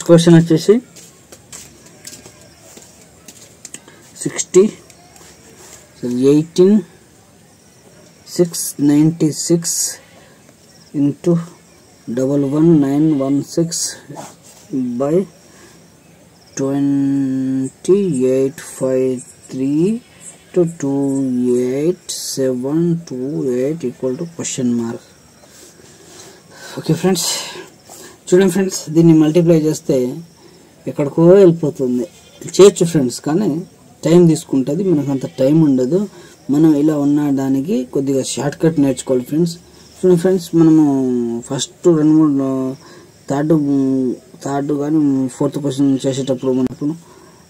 Question వచ్చేసి 18,696 into 11916 by 2853 to 28728 equal to question mark. Okay friends, చూడండి friends, దీన్ని multiply చేస్తే ఎక్కడికో వెళ్ళిపోతుంది. చేయొచ్చు ఫ్రెండ్స్, కానీ టైం తీసుకుంటుంది, మనకు అంత టైం ఉండదు. మనం ఇలా ఉన్న దానికి కొద్దిగా షార్ట్ కట్ నేర్చుకోవాలి ఫ్రెండ్స్. చూడండి ఫ్రెండ్స్, మనము ఫస్ట్ 2-3 థర్డ్ కానీ 4th క్వశ్చన్ చేసేటప్పుడు మనకు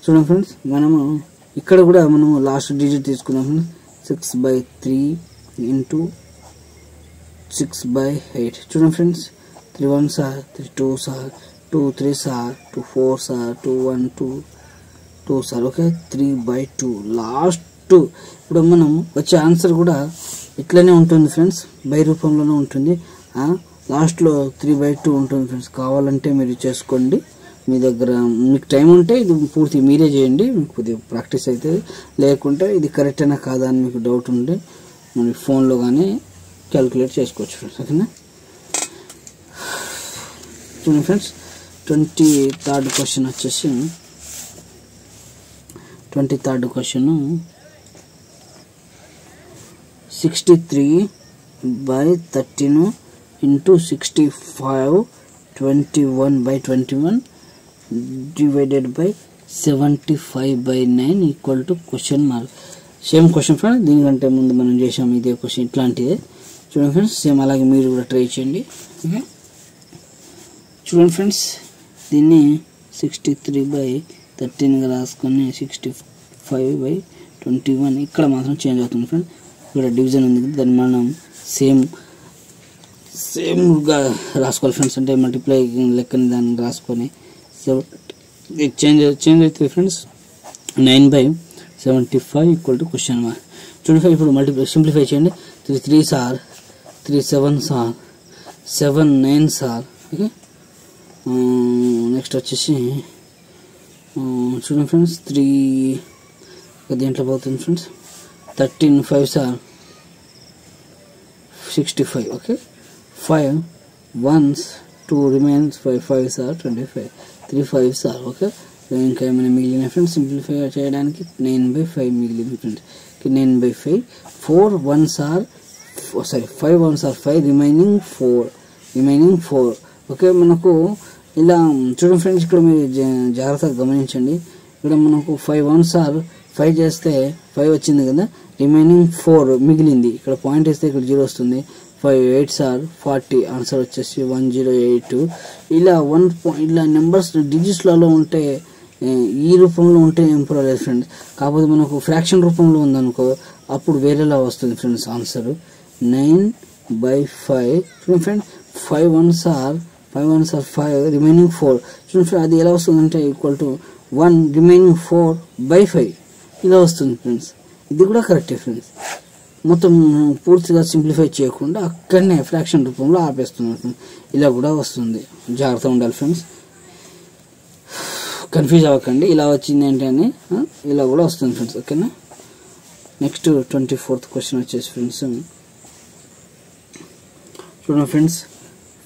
చూడండి ఫ్రెండ్స్, మనము ఇక్కడ కూడా మనము లాస్ట్ డిజిట్ తీసుకున్నాం ఫ్రెండ్స్. 6/3 into 6/8. చూడండి friends, 3 1s are 3 2s are 2 3s are 2 4s are 2 1 2 2s are. Okay, 3/2 last. ఇప్పుడు మనం వచ్చే ఆన్సర్ కూడా ఇట్లనే ఉంటుంది ఫ్రెండ్స్, బై రూపంలోనే ఉంటుంది. లాస్ట్లో 3/2 ఉంటుంది ఫ్రెండ్స్. కావాలంటే మీరు చేసుకోండి, మీ దగ్గర మీకు టైం ఉంటే ఇది పూర్తి మీరే చేయండి, మీకు కొద్దిగా ప్రాక్టీస్ అవుతుంది. లేకుంటే ఇది కరెక్ట్ అయినా కాదా అని మీకు డౌట్ ఉంటే మన ఫోన్లో కానీ క్యాలిక్యులేట్ చేసుకోవచ్చు ఫ్రెండ్స్. ఓకేనా? చూడండి ఫ్రెండ్స్, 23rd క్వశ్చన్ వచ్చేసి 23rd question 63/13 into 65 21/21 divided by 75/9 equal to question mark. Same question friends, దీనికంటే ముందు మనం చేసాం ఇదే క్వశ్చన్, ఇట్లాంటిదే. చూడండి ఫ్రెండ్స్, సేమ్ అలాగే మీరు కూడా ట్రై చేయండి. ఓకే, చూడండి ఫ్రెండ్స్, దీన్ని 63/13గా రాసుకొని 65/21 ఇక్కడ మాత్రం చేంజ్ అవుతుంది ఫ్రెండ్స్. ఇక్కడ డివిజన్ ఉంది, దాన్ని మనం సేమ్గా రాసుకోవాలి ఫ్రెండ్స్. అంటే మల్టిప్లై లెక్కని దాన్ని రాసుకొని చేంజ్ అవుతుంది friends. 9/75 equal to question mark. చూడండి, ఇప్పుడు మల్టిప్లై సింప్లిఫై చేయండి. 3 3s are 3 7s are 7 9s are. Okay, next వచ్చేసి చూడండి ఫ్రెండ్స్, 3 దేంట్లో పోతుంది friends. 13 5s are 65. Okay, 5 1s 2 remains 5 5s are 25. 3 5s are. Okay, ఇంకా ఏమైనా మిగిలిన ఫ్రెండ్స్ సింప్లిఫై చేయడానికి 9/5 మిగిలింది friends. 9/5 4 1s are 5 1s are 5 remaining 4. Okay, మనకు ఇలా చూడండి ఫ్రెండ్స్, ఇక్కడ మీరు జాగ్రత్తగా గమనించండి. ఇక్కడ మనకు 5 1s are 5 చేస్తే 5 వచ్చింది కదా, రిమైనింగ్ 4 మిగిలింది. ఇక్కడ పాయింట్ వేస్తే ఇక్కడ 0 వస్తుంది. 5 8s are 40. ఆన్సర్ వచ్చేసి 1082. ఇలా ఇలా నెంబర్స్ డిజిట్స్లలో ఉంటే, ఈ రూపంలో ఉంటే ఏం పర్వాలేదు ఫ్రెండ్స్. కాకపోతే మనకు ఫ్రాక్షన్ రూపంలో ఉందనుకో, అప్పుడు వేరేలా వస్తుంది ఫ్రెండ్స్ ఆన్సర్. 9/5. చూడండి ఫ్రెండ్స్, 5 1s are 5 రిమైనింగ్ 4. చూడండి ఫ్రెండ్స్, అది ఎలా వస్తుందంటే ఈక్వల్ టు 1 రిమైనింగ్ 4/5 ఇలా వస్తుంది ఫ్రెండ్స్. ఇది కూడా కరెక్టే ఫ్రెండ్స్. మొత్తం పూర్తిగా సింప్లిఫై చేయకుండా అక్కడనే ఫ్రాక్షన్ రూపంలో ఆపేస్తున్నాం ఫ్రెండ్స్. ఇలా కూడా వస్తుంది, జాగ్రత్తగా ఉండాలి ఫ్రెండ్స్, కన్ఫ్యూజ్ అవ్వకండి. ఇలా వచ్చింది ఏంటని ఇలా కూడా వస్తుంది ఫ్రెండ్స్. ఓకేనా? నెక్స్ట్ 24th క్వశ్చన్ వచ్చేసి ఫ్రెండ్స్, చూడండి friends,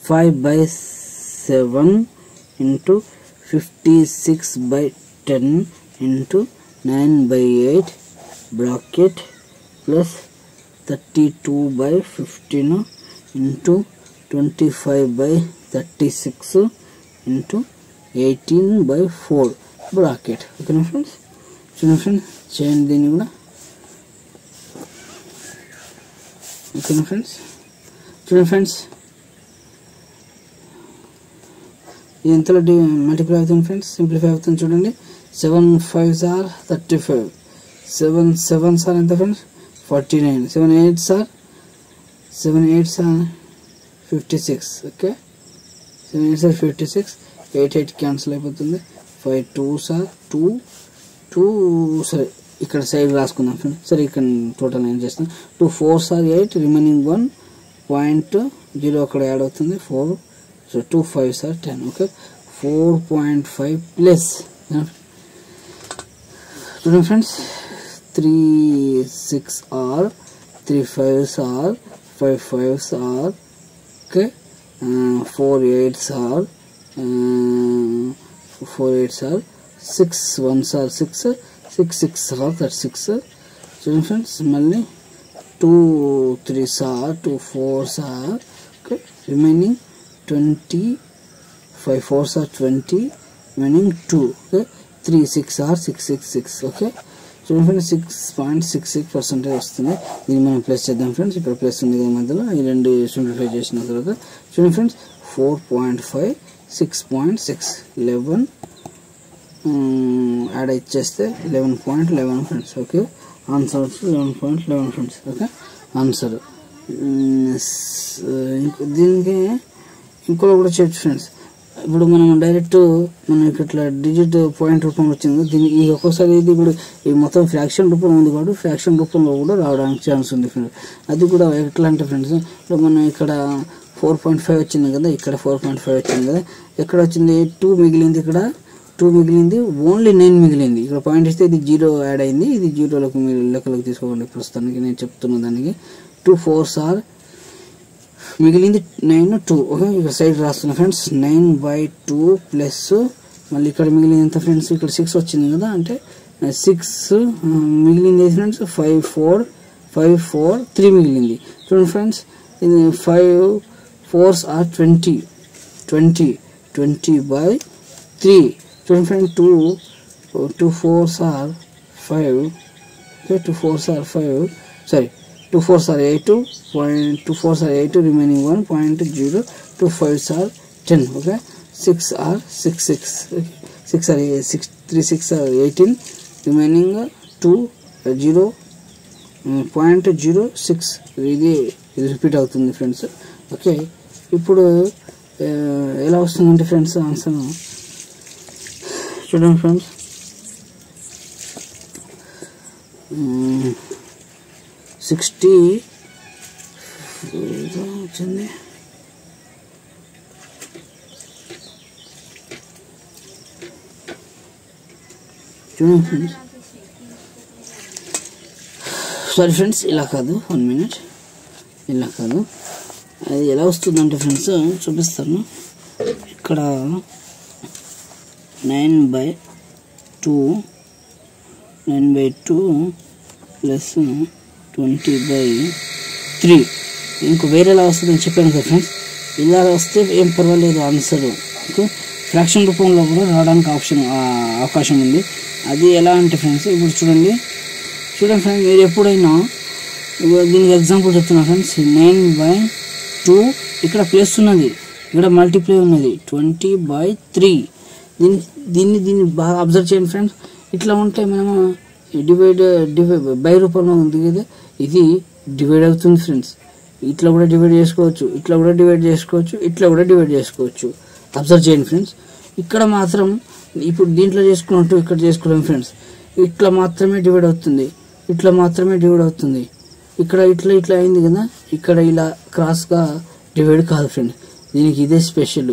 5/7 into 56/10 into 9/8 bracket plus 32/15 into 25/36 into 18/4 bracket. ఓకేనా ఫ్రెండ్స్? చూడండి ఫ్రెండ్స్, చేయండి దీన్ని కూడా. ఓకేనా ఫ్రెండ్స్? చూడండి ఫ్రెండ్స్, ఇది ఎంతలో మల్టిప్లై అవుతుంది ఫ్రెండ్స్, సింప్లిఫై అవుతుంది. చూడండి, 7 5s are 35. 7 7s are ఎంత friends? 49. 7 8s are 56. Okay, 7 8s are 56. 8 8 cancel అయిపోతుంది. 5 2s are 2. సరే, ఇక్కడ సైడ్ రాసుకుందాం ఫ్రెండ్స్. సరే, ఇక్కడ టోటల్ ఏం చేస్తాం? 2 4s are 8 రిమైనింగ్ 1.0 అక్కడ యాడ్ అవుతుంది 4. So 2 5s are 10. Okay, 4.5 plus చూడండి friends 3 6 are 3 5s are 5 5s are okay 4 8s are 4 8s are 6 1s are 6 6 6 are 36 చూడండి ఫ్రెండ్స్ మళ్ళీ 2 3s are 2 4s are okay remaining 20 5 4s are 20 remaining 2 okay 3 6 are 6 6 6 okay చూడండి friends 6.66% వస్తుంది దీన్ని మనం plus చేద్దాం friends ఇక్కడ plus ఉంది కదా మధ్యలో ఈ రెండు సింప్లిఫై చేసిన తర్వాత చూడండి ఫ్రెండ్స్ 4.5 6.6 11 యాడ్ ఇచ్చేస్తే 11.11 friends okay answer 11.11 friends okay answer దీనికి ఇంకోటి కూడా చేయొచ్చు ఫ్రెండ్స్ ఇప్పుడు మనం డైరెక్ట్ మనకి ఇట్లా డిజిట్ పాయింట్ రూపంలో వచ్చింది దీన్ని ఈ ఒక్కోసారి ఇది ఇప్పుడు ఈ మొత్తం ఫ్రాక్షన్ రూపంలో ఉంది కాబట్టి ఫ్రాక్షన్ రూపంలో కూడా రావడానికి ఛాన్స్ ఉంది ఫ్రెండ్స్ అది కూడా ఎట్లా అంటే ఫ్రెండ్స్ ఇప్పుడు మనం ఇక్కడ 4.5 వచ్చింది కదా ఇక్కడ 4.5 వచ్చింది కదా ఎక్కడ వచ్చింది 2 మిగిలింది ఇక్కడ 2 మిగిలింది ఓన్లీ 9 మిగిలింది ఇక్కడ పాయింట్ ఇస్తే ఇది 0 యాడ్ అయింది ఇది 0 మీరు లెక్కలోకి తీసుకోండి ప్రస్తుతానికి నేను చెప్తున్న దానికి 2 4s ఆర్ మిగిలింది 9 2 ఓకే ఇక్కడ సైడ్ రాస్తున్నా ఫ్రెండ్స్ 9/2 ప్లస్ మళ్ళీ ఇక్కడ మిగిలింది ఎంత ఫ్రెండ్స్ ఇక్కడ 6 వచ్చింది కదా అంటే 6 మిగిలింది ఫ్రెండ్స్ 5 4 3 మిగిలింది చూడండి ఫ్రెండ్స్ ఇది 5 4s ఆర్ 20 20/3 చూడండి friends 2 4s or 5 okay 2 4s or 5 sorry 2 4s are 8 2 4s are 8 remaining 1.0 2 5s are 10 okay 6 are 6 6 okay 6 are 6 3 6 are 18 remaining 2 0.06 ఇది రిపీట్ అవుతుంది ఫ్రెండ్స్ ఓకే ఇప్పుడు ఎలా వస్తుందంటే ఫ్రెండ్స్ ఆన్సర్ చూడండి ఫ్రెండ్స్ 60 వచ్చింది చూడండి ఫ్రెండ్స్ సారీ ఫ్రెండ్స్ ఇలా కాదు 1 మినిట్ ఇలా కాదు అది ఎలా వస్తుందంటే ఫ్రెండ్స్ చూపిస్తాను ఇక్కడ 9/2 ప్లస్ 20/3 ఇంకో వేరేలా వస్తుందని చెప్పాను కదా ఫ్రెండ్స్ ఇలా వస్తే ఏం పర్వాలేదు ఆన్సర్ ఓకే ఫ్రాక్షన్ రూపంలో కూడా రావడానికి అవకాశం ఉంది అది ఎలా అంటే ఫ్రెండ్స్ ఇప్పుడు చూడండి ఫ్రెండ్స్ మీరు ఎప్పుడైనా దీనికి ఎగ్జాంపుల్ చెప్తున్నా ఫ్రెండ్స్ 9/2 ఇక్కడ ప్లస్ ఉన్నది ఇక్కడ మల్టిప్లై ఉన్నది 20/3 దీన్ని బాగా అబ్జర్వ్ చేయండి ఫ్రెండ్స్ ఇట్లా ఉంటే మనము డివైడ్ బై రూపంలో ఉంది కదా ఇది డివైడ్ అవుతుంది ఫ్రెండ్స్ ఇట్లా కూడా డివైడ్ చేసుకోవచ్చు ఇట్లా కూడా డివైడ్ చేసుకోవచ్చు ఇట్లా కూడా డివైడ్ చేసుకోవచ్చు అబ్జర్వ్ చేయండి ఫ్రెండ్స్ ఇక్కడ మాత్రం ఇప్పుడు దీంట్లో చేసుకున్నట్టు ఇక్కడ చేసుకోలేము ఫ్రెండ్స్ ఇట్లా మాత్రమే డివైడ్ అవుతుంది ఇట్లా మాత్రమే డివైడ్ అవుతుంది ఇక్కడ ఇట్లా అయింది కదా ఇక్కడ ఇలా క్రాస్గా డివైడ్ కాదు ఫ్రెండ్స్ దీనికి ఇదే స్పెషల్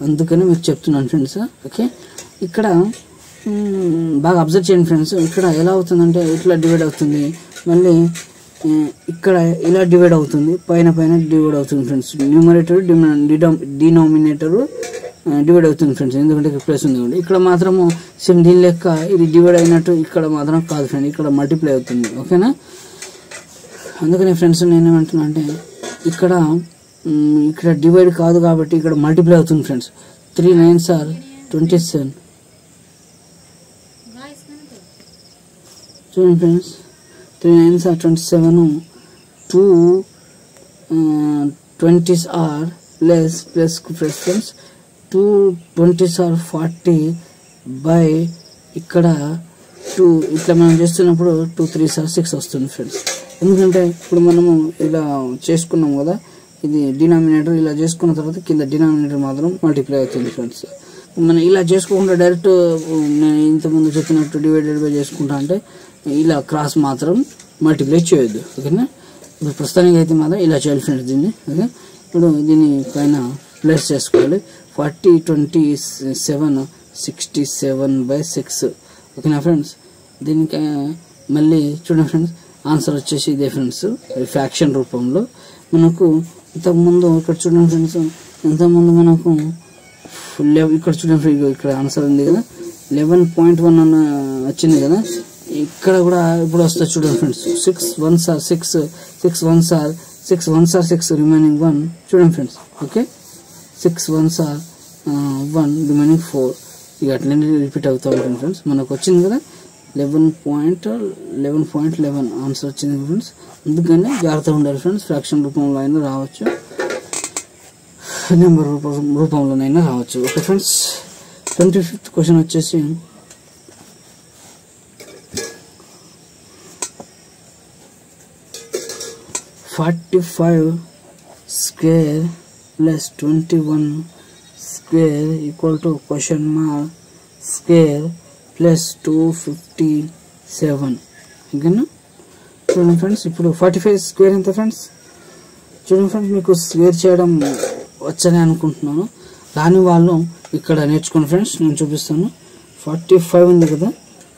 అందుకని మీకు చెప్తున్నాను ఫ్రెండ్స్ ఓకే ఇక్కడ బాగా అబ్జర్వ్ చేయండి ఫ్రెండ్స్ ఇక్కడ ఎలా అవుతుందంటే ఇట్లా డివైడ్ అవుతుంది మళ్ళీ ఇక్కడ ఇలా డివైడ్ అవుతుంది పైన డివైడ్ అవుతుంది ఫ్రెండ్స్ న్యూమరేటర్ డినామినేటర్ డివైడ్ అవుతుంది ఫ్రెండ్స్ ఎందుకంటే ఇక్కడ ప్లస్ ఉంది ఇక్కడ మాత్రము సేమ్ దీని లెక్క ఇది డివైడ్ అయినట్టు ఇక్కడ మాత్రం కాదు ఫ్రెండ్ ఇక్కడ మల్టిప్లై అవుతుంది ఓకేనా అందుకని ఫ్రెండ్స్ నేనేమంటున్నా అంటే ఇక్కడ డివైడ్ కాదు కాబట్టి ఇక్కడ మల్టిప్లై అవుతుంది ఫ్రెండ్స్ 3 9s are 27 చూడండి friends 3 9s are 27 2 20s are plus friends 2 20s are 40 by ఇక్కడ 2 ఇట్లా మనం చేస్తున్నప్పుడు 2 3s are 6 వస్తుంది ఫ్రెండ్స్ ఎందుకంటే ఇప్పుడు మనము ఇలా చేసుకున్నాం కదా ఇది డినామినేటర్ ఇలా చేసుకున్న తర్వాత కింద డినామినేటర్ మాత్రం మల్టిప్లై అవుతుంది ఫ్రెండ్స్ మనం ఇలా చేసుకోకుండా డైరెక్ట్ నేను ఇంతకుముందు చెప్పినట్టు డివైడెడ్ బై చేసుకుంటా అంటే ఇలా క్రాస్ మాత్రం మల్టిప్లై చేయొద్దు ఓకేనా ఇప్పుడు ప్రస్తుతానికి అయితే మాత్రం ఇలా చేయాలి ఫ్రెండ్స్ దీన్ని ఓకే ఇప్పుడు దీని పైన ప్లస్ చేసుకోవాలి. 40 27 67/6 ఓకేనా ఫ్రెండ్స్. దీనికి మళ్ళీ చూడండి ఫ్రెండ్స్, ఆన్సర్ వచ్చేసి ఇదే ఫ్రెండ్స్, ఫ్రాక్షన్ రూపంలో. మనకు ఇంతకుముందు ఇక్కడ చూడండి ఫ్రెండ్స్, ఇంతకుముందు మనకు ఇక్కడ చూడండి, ఇక్కడ ఆన్సర్ ఉంది కదా 11.1 అని వచ్చింది కదా. ఇక్కడ కూడా ఇప్పుడు వస్తుంది చూడండి friends, 6 1s are 6 6 1s are 6 1s are 6 remaining 1 చూడండి friends. Okay, 6 1s are 1 remaining 4. ఇక అట్లనే రిపీట్ అవుతూ ఉంటుంది ఫ్రెండ్స్. మనకు వచ్చింది కదా 11.11 ఆన్సర్ వచ్చింది ఫ్రెండ్స్. అందుకని జాగ్రత్తగా ఉండాలి ఫ్రెండ్స్. ఫ్రాక్షన్ రూపంలో అయినా రావచ్చు, నెంబర్ రూపంలోనైనా రావచ్చు. Okay friends. 25th క్వశ్చన్ వచ్చేసి 45 square plus 21 square equal to question mark square plus 257. ఓకేనా చూడండి ఫ్రెండ్స్, ఇప్పుడు 45 స్క్వేర్ ఎంత ఫ్రెండ్స్? చూడండి ఫ్రెండ్స్, మీకు స్క్వేర్ చేయడం వచ్చని అనుకుంటున్నాను. రాని వాళ్ళు ఇక్కడ నేర్చుకోండి ఫ్రెండ్స్, నేను చూపిస్తాను. 45 ఉంది కదా,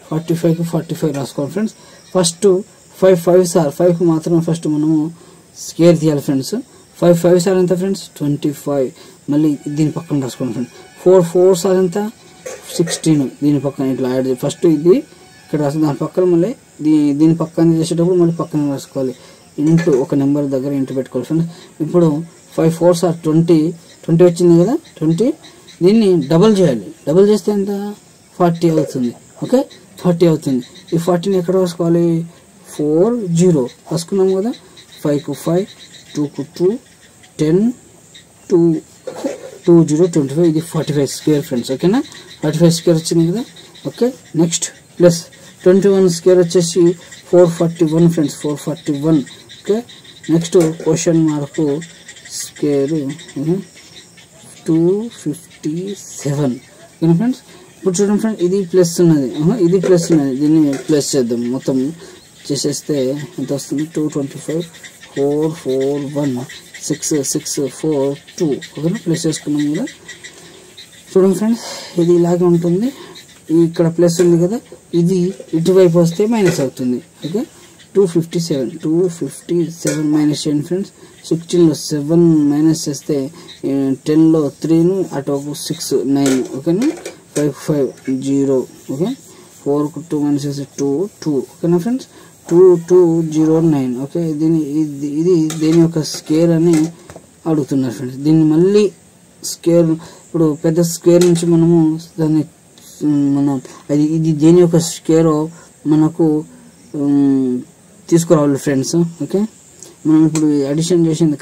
45కి 45 రాసుకోండి ఫ్రెండ్స్. ఫస్ట్ 5 5s are 5 మాత్రం ఫస్ట్ మనము స్క్వేర్ తీయాలి ఫ్రెండ్స్. 5 5s are ఎంత ఫ్రెండ్స్? 25. మళ్ళీ దీని పక్కన రాసుకోండి ఫ్రెండ్స్. 4 4s are ఎంత? 16. దీని పక్కన ఇట్లా యాడ్ ఫస్ట్ ఇది ఇక్కడ రాసుకో, దాని పక్కన మళ్ళీ దీని పక్కన చేసేటప్పుడు మళ్ళీ పక్కన రాసుకోవాలి. ఇంటూ ఒక నెంబర్ దగ్గర ఇంటూ పెట్టుకోవాలి ఫ్రెండ్స్. ఇప్పుడు 5 4s are 20 వచ్చింది కదా 20. దీన్ని డబల్ చేయాలి. డబల్ చేస్తే ఎంత? 40 అవుతుంది. ఓకే, 40 అవుతుంది. ఈ 40ని ఎక్కడ రాసుకోవాలి? 4 0 రాసుకున్నాం కదా. 5కు 5 2కు 2 10 2 2 0 25. ఇది 45 స్క్వేర్ ఫ్రెండ్స్. ఓకేనా, 45 స్క్వేర్ వచ్చింది కదా. ఓకే, నెక్స్ట్ ప్లస్ 21 స్క్వేర్ వచ్చేసి 441 friends, 441. Okay, next question mark square 257. ఓకేనా ఫ్రెండ్స్. ఇప్పుడు చూడండి ఫ్రెండ్స్, ఇది ప్లస్ ఉన్నది, ఇది ప్లస్ ఉన్నది, దీన్ని ప్లస్ చేద్దాం. మొత్తం చేసేస్తే ఎంత వస్తుంది? 225 4 4 1 6 6 4 2. ఓకేనా, ప్లస్ చేసుకున్నాం కదా. చూడండి ఫ్రెండ్స్, ఇది ఇలాగే ఉంటుంది. ఇక్కడ ప్లస్ ఉంది కదా, ఇది ఇటువైపు వస్తే మైనస్ అవుతుంది. ఓకే, 257 మైనస్ చేయండి ఫ్రెండ్స్. 16లో 7 మైనస్ చేస్తే 10లో 3 అటు 6 9. ఓకేనా, 5 5 0. ఓకే, 4కు 2 మైనస్ చేస్తే 2 2. ఓకేనా ఫ్రెండ్స్, 2 2 0 9. ఓకే, ఇది దేని యొక్క స్క్వేర్ అని అడుగుతున్నారు ఫ్రెండ్స్. దీన్ని మళ్ళీ స్క్వేర్, ఇప్పుడు పెద్ద స్క్వేర్ నుంచి మనము దాన్ని ఇది దేని యొక్క స్క్వేర్ మనకు తీసుకురావాలి ఫ్రెండ్స్. ఓకే, మనం ఇప్పుడు అడిషన్ చేసింది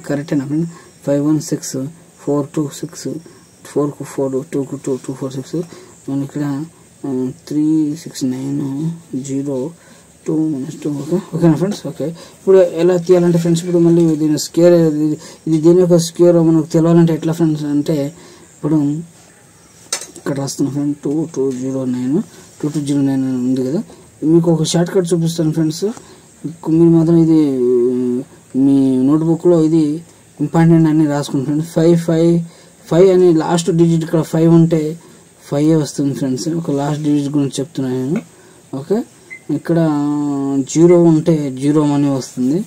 కరెక్టేనా ఫ్రెండ్స్? 5 1 6 4 2 6 4కు 4 2కు 2 2 4 6. మనం ఇక్కడ 3 6 9 0 2 -2. ఓకే, ఓకేనా ఫ్రెండ్స్. ఓకే, ఇప్పుడు ఎలా తీయాలంటే ఫ్రెండ్స్, ఇప్పుడు మళ్ళీ దీని స్క్వేర్, ఇది దేని యొక్క స్క్వేర్ మనకు తెలియాలంటే ఎట్లా ఫ్రెండ్స్ అంటే, ఇప్పుడు ఇక్కడ రాస్తున్నాం ఫ్రెండ్ 2209 ఉంది కదా. మీకు ఒక షార్ట్ కట్ చూపిస్తాను ఫ్రెండ్స్. మీరు మాత్రం ఇది మీ నోట్బుక్లో ఇది ఇంపార్టెంట్ అని రాసుకుంటాను ఫ్రెండ్స్. 5 అని లాస్ట్ డిజిట్ ఇక్కడ 5 ఉంటే 5 వస్తుంది ఫ్రెండ్స్. ఒక లాస్ట్ డిజిట్ గురించి చెప్తున్నాను నేను. ఓకే, ఇక్కడ 0 ఉంటే 0 మనీ వస్తుంది.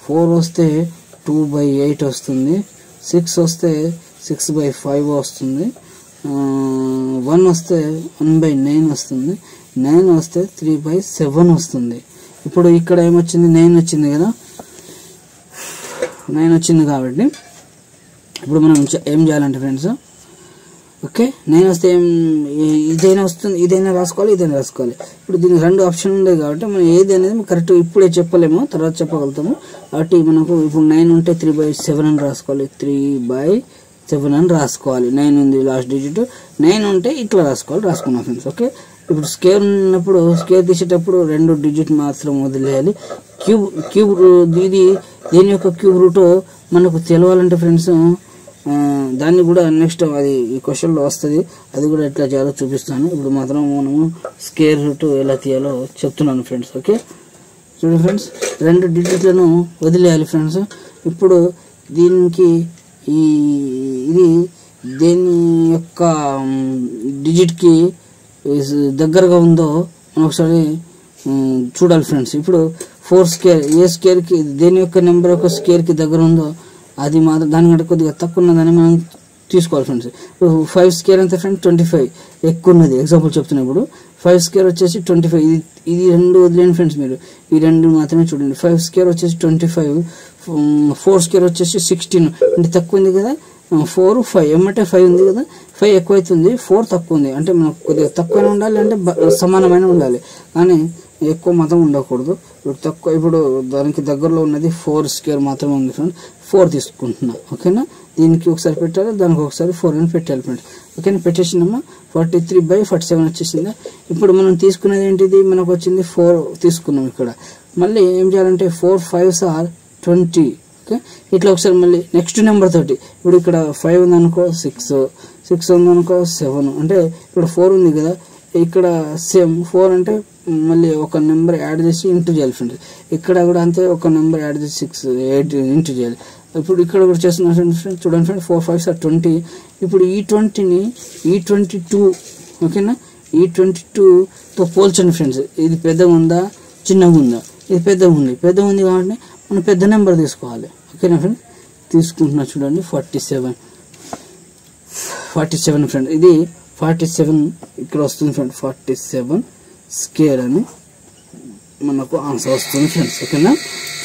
4 వస్తే 2/8 వస్తుంది. 6 వస్తే 6/5 వస్తుంది. 1 వస్తే 1/9 వస్తుంది. 9 వస్తే 3/7 వస్తుంది. ఇప్పుడు ఇక్కడ ఏమొచ్చింది? 9 వచ్చింది కదా. 9 వచ్చింది కాబట్టి ఇప్పుడు మనం ఏం చేయాలంటే ఫ్రెండ్స్, ఓకే, 9 వస్తే ఇదైనా వస్తుంది, ఇదైనా రాసుకోవాలి, ఇదైనా రాసుకోవాలి. ఇప్పుడు దీనికి 2 ఆప్షన్ ఉంది కాబట్టి మనం ఏది అనేది కరెక్ట్ ఇప్పుడే చెప్పలేము, తర్వాత చెప్పగలుగుతాము. కాబట్టి మనకు ఇప్పుడు 9 ఉంటే 3/7 అని రాసుకోవాలి. 3/7 అని రాసుకోవాలి. 9 ఉంది లాస్ట్ డిజిట్. 9 ఉంటే ఇట్లా రాసుకున్నాం ఫ్రెండ్స్. ఓకే, ఇప్పుడు స్క్వేర్ ఉన్నప్పుడు స్క్వేర్ తీసేటప్పుడు 2 డిజిట్ మాత్రం వదిలేయాలి. క్యూబ్ ఇది దీని యొక్క క్యూబ్ రూట్ మనకు తెలవాలంటే ఫ్రెండ్స్, దాన్ని కూడా నెక్స్ట్ అది ఈ క్వశ్చన్లో వస్తుంది, అది కూడా ఎట్లా చేయాలో చూపిస్తాను. ఇప్పుడు మాత్రం మనము స్క్వేర్ రూట్ ఎలా తీయాలో చెప్తున్నాను ఫ్రెండ్స్. ఓకే, చూడండి ఫ్రెండ్స్, 2 డిజిట్లను వదిలేయాలి ఫ్రెండ్స్. ఇప్పుడు దీనికి ఇది దేని యొక్క డిజిట్కి దగ్గరగా ఉందో మనం ఒకసారి చూడాలి ఫ్రెండ్స్. ఇప్పుడు 4 స్క్వేర్ ఏ స్క్వేర్కి దేని యొక్క నెంబర్ యొక్క స్క్వేర్కి దగ్గర ఉందో అది మాత్రం దానికంటే కొద్దిగా తక్కువ ఉన్నదని మనం తీసుకోవాలి ఫ్రెండ్స్. ఇప్పుడు 5 స్క్వేర్ అంతే ఫ్రెండ్స్ 25 ఎక్కువ ఉన్నది. ఎగ్జాంపుల్ చెప్తున్నప్పుడు 5 స్క్వేర్ వచ్చేసి 25. ఇది రెండు వదిలేండి ఫ్రెండ్స్, మీరు ఈ రెండు మాత్రమే చూడండి. 5 స్క్వేర్ వచ్చేసి 25, 4 స్క్వేర్ వచ్చేసి 16. అంటే తక్కువ ఉంది కదా, 4 5 ఎమ్మటే 5 ఉంది కదా, 5 ఎక్కువ అవుతుంది, 4 తక్కువ ఉంది. అంటే మనకు కొద్దిగా తక్కువనే ఉండాలి, అంటే సమానమైన ఉండాలి, కానీ ఎక్కువ మాత్రం ఉండకూడదు. ఇప్పుడు తక్కువ, ఇప్పుడు దానికి దగ్గరలో ఉన్నది 4 స్క్వేర్ మాత్రమే ఉంది ఫ్రెండ్స్. 4 తీసుకుంటున్నా, ఓకేనా. దీనికి ఒకసారి పెట్టాలి, దానికి ఒకసారి 4 అని పెట్టాలి ఫ్రెండ్స్, ఓకేనా. పెట్టేసినామా 43/47 వచ్చేసిందా. ఇప్పుడు మనం తీసుకునేది ఏంటిది, మనకు వచ్చింది 4 తీసుకున్నాం. ఇక్కడ మళ్ళీ ఏం చేయాలంటే 4 5s are 20, ఓకే. ఇట్లా ఒకసారి మళ్ళీ నెక్స్ట్ నెంబర్ తోటి, ఇప్పుడు ఇక్కడ 5 ఉందనుకో 6 ఉందనుకో 7, అంటే ఇక్కడ 4 ఉంది కదా, ఇక్కడ సేమ్ 4 అంటే మళ్ళీ ఒక నెంబర్ యాడ్ చేసి ఇంటూ చేయాలి ఫ్రెండ్స్. ఇక్కడ కూడా అంతే, ఒక నెంబర్ యాడ్ చేసి 6 8 ఇంటూ చేయాలి. ఇప్పుడు ఇక్కడ కూడా చేస్తున్నాం ఫ్రెండ్స్. చూడండి ఫ్రెండ్స్ 4 5s are 20. ఇప్పుడు ఈ 20ని ఈ 22, ఓకేనా, ఈ 22తో పోల్చండి ఫ్రెండ్స్. ఇది పెద్దగా ఉందా చిన్నగా ఉందా, ఇది పెద్దగా ఉంది కాబట్టి మనం పెద్ద నెంబర్ తీసుకోవాలి, ఓకేనా ఫ్రెండ్స్. తీసుకుంటున్నా చూడండి 47 ఫ్రెండ్స్. ఇది 47 ఇక్కడ వస్తుంది ఫ్రెండ్స్. 47 స్క్వేర్ అని మనకు ఆన్సర్ వస్తుంది ఫ్రెండ్స్, ఓకేనా.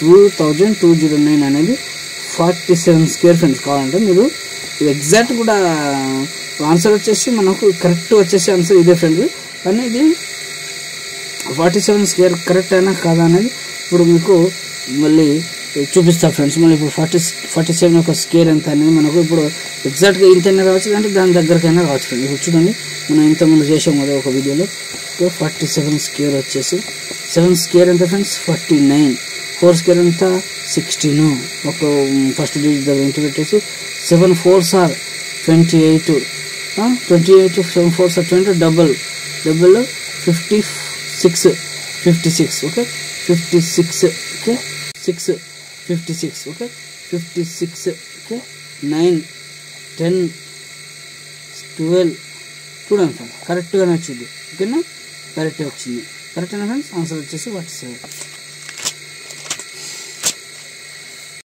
2209 అనేది 47 స్క్వేర్ ఫ్రెండ్స్. కావాలంటే మీరు ఎగ్జాక్ట్ కూడా ఆన్సర్ వచ్చేసి మనకు కరెక్ట్ వచ్చేసి ఆన్సర్ ఇదే ఫ్రెండ్స్. కానీ ఇది 47 స్క్వేర్ కరెక్ట్ అయినా కాదా అనేది ఇప్పుడు మీకు మళ్ళీ చూపిస్తా ఫ్రెండ్స్. మళ్ళీ ఇప్పుడు 47 యొక్క స్క్వేర్ ఎంత అనేది మనకు ఇప్పుడు ఎగ్జాక్ట్గా ఇంతైనా రావచ్చు, అంటే దాని దగ్గరకైనా రావచ్చు ఫ్రెండ్స్. ఇప్పుడు చూడండి మనం ఇంతకుముందు చేసాం కదా ఒక వీడియోలో. 47 స్క్వేర్ వచ్చేసి 7 స్క్వేర్ ఎంత ఫ్రెండ్స్ 49, 4 స్క్వేర్ ఎంత 16, ఒక ఫస్ట్ డిజిట్ దగ్గర ఇంటూ పెట్టేసి 7 4s are 28, 7 4s are 20, double 56, okay. 56, okay. 6 56, okay. 56, okay. 9 10 12 చూడండి ఫ్రెండ్స్ కరెక్ట్గానే వచ్చింది, ఓకేనా. కరెక్ట్ వచ్చింది, కరెక్ట్ అయినా ఫ్రెండ్స్. ఆన్సర్ వచ్చేసి 47.